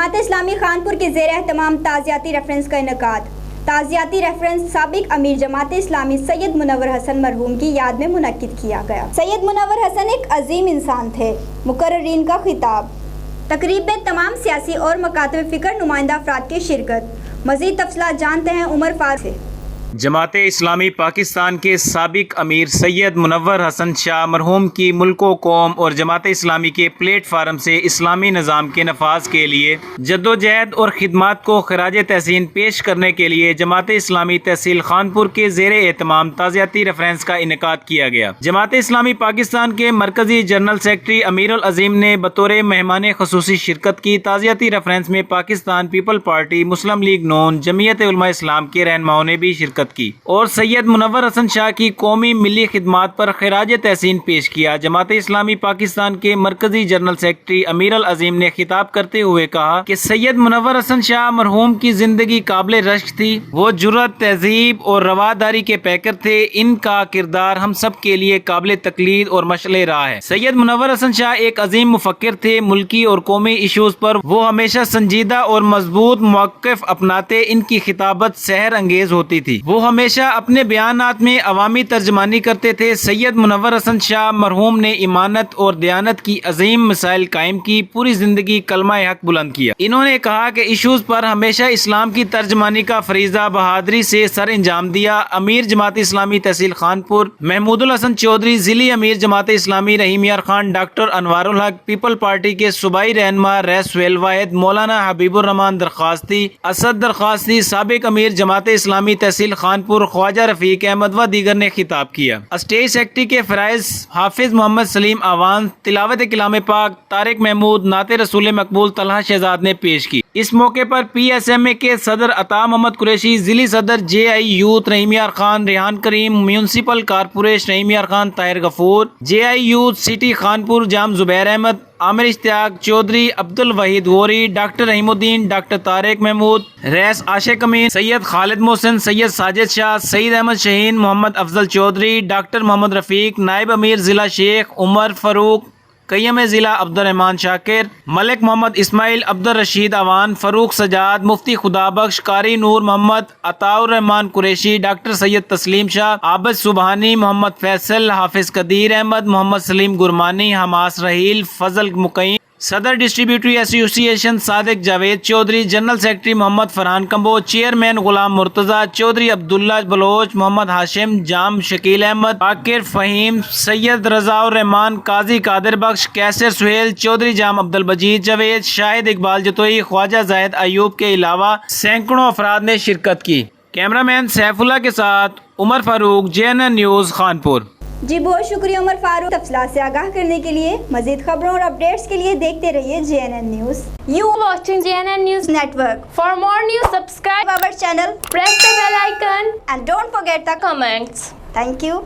जमात इस्लामी खानपुर के ज़ेर एहतमाम ताज़ियाती रेफरेंस का इनेकाद। ताज़ियाती रेफरेंस साबिक अमीर जमात इस्लामी सैयद मुनव्वर हसन मरहूम की याद में मुनक्किद किया गया। सैयद मुनव्वर हसन एक अजीम इंसान थे। मुकर्ररीन का खिताब। तकरीब में तमाम सियासी और मकातब फ़िक्र नुमाइंदा अफराद की शिरकत। मज़ीद तफसीलात जानते हैं उमर फारूक से। जमात इस्लामी पाकिस्तान के साबिक अमीर सैयद मुनव्वर हसन शाह मरहूम की मुल्को कौम और जमात इस्लामी के प्लेटफार्म से इस्लामी निज़ाम के नफाज के लिए जद्दोजहद और खिदमात को खराज तहसीन पेश करने के लिए जमात इस्लामी तहसील खानपुर के ज़ेर एहतमाम ताज़ियाती रेफरेंस का इनेकाद किया गया। जमात इस्लामी पाकिस्तान के मरकजी जनरल सेक्रेटरी अमीरुल अजीम ने बतौर मेहमान खसूसी शिरकत की। ताज़ियाती रेफरेंस में पाकिस्तान पीपल पार्टी, मुस्लिम लीग नून, जमीयत उलमा इस्लाम के रहनुमाओं ने भी शिरकत की और सैयद मुनव्वर हसन शाह की कौमी मिली खिदमात पर खिराज तहसीन पेश किया। जमात इस्लामी पाकिस्तान के मरकजी जनरल सेक्रेटरी अमीरुल अजीम ने खिताब करते हुए कहा कि सैयद मुनव्वर हसन शाह मरहूम की जिंदगी काबिल रश्क थी। वो जुर्रत, तहजीब और रवादारी के पैकर थे। इनका किरदार हम सब के लिए काबिल तकलीद और मशअल राह है। सैयद मुनव्वर हसन शाह एक अजीम मुफक्किर थे। मुल्की और कौमी इशूज पर वो हमेशा संजीदा और मजबूत मौक़िफ़ अपनाते। इनकी खिताबत सहर अंगेज होती थी। वो हमेशा अपने बयानात में अवामी तर्जमानी करते थे। सैयद मुनव्वर हसन शाह मरहूम ने ईमानत और दयानत की अजीम मिसाइल कायम की। पूरी जिंदगी कलमा हक बुलंद किया। इन्होंने कहा कि इशूज पर हमेशा इस्लाम की तर्जमानी का फरीजा बहादुरी से सर अंजाम दिया। अमीर जमात इस्लामी तहसील खानपुर महमूदुल हसन चौधरी, जिली अमीर जमात इस्लामी रहीम यार खान, डॉक्टर अनवारुल हक, पीपल पार्टी के सूबाई रहनुमा रईस सुहेल वाहिद, मौलाना हबीबुर रहमान दरखास्ती, असद दरखास्ती, साबिक अमीर जमात इस्लामी तहसील खानपुर ख्वाजा रफीक अहमद व दीगर ने खिताब किया। स्टेज सेक्रेटरी के फराइज हाफिज मोहम्मद सलीम आवान, तिलावत कलाम पाक तारिक महमूद, नाते रसूल मकबूल तलहा शहजाद ने पेश की। इस मौके पर PSMA के सदर अता मोहम्मद कुरैशी, जिली सदर JI youth Rahim Yar Khan, Rehan Karim, municipal corporation Rahim Yar Khan, Tahir Ghafoor, JI youth city Khanpur Jam Zubair Ahmed, Amir Ishtiaq Chaudhry, Abdul Waheed Ghori, doctor Rahimuddin, doctor Tariq Mahmood, Rais Ashiq Amin, Syed Khalid Mohsin, Syed Sajid Shah, Saeed Ahmed Shaheen, Mohammad Afzal Chaudhry, doctor Mohammad Rafiq, नायब अमीर जिला शेख उमर फारूक, कय्यम जिला अब्दुर्रहमान शाकिर, मलिक मोहम्मद इस्माइल, अब्दुल रशीद अवान, फरूक सजाद, मुफ्ती खुदाबख्श, कारी नूर मोहम्मद, अताउर रहमान कुरैशी, डॉक्टर सैयद तस्लीम शाह, आबिद सुबहानी, मोहम्मद फैसल, हाफिज कदीर अहमद, मोहम्मद सलीम गुरमानी, हमास रहील, फजल मुकईम, सदर distributary association Sadiq Javed Chaudhry, general secretary Mohammad Farhan Kamboh, chairman Ghulam Murtaza Chaudhry, Abdullah Baloch, Mohammad Hashim, Jam Shakeel Ahmed, Baqir Faheem, Syed Razaur Rehman, Qazi Qadir Bakhsh, Qaiser Suhail Chaudhry, Jam Abdul Wajid Javed, Shahid Iqbal Jatoi, Khawaja Zahid Ayub के अलावा सैकड़ों अफराद ने शिरकत की। कैमरामैन सैफुल्लाह के साथ उमर फारूक, JNN न्यूज़ खानपुर। जी बहुत शुक्रिया उमर फारूक। तफसीलात से आगाह करने के लिए, मजीद खबरों और अपडेट्स के लिए देखते रहिए JNN news. You watching JNN News Network. For more news, subscribe our channel, press the bell icon and don't forget the comments. Thank you.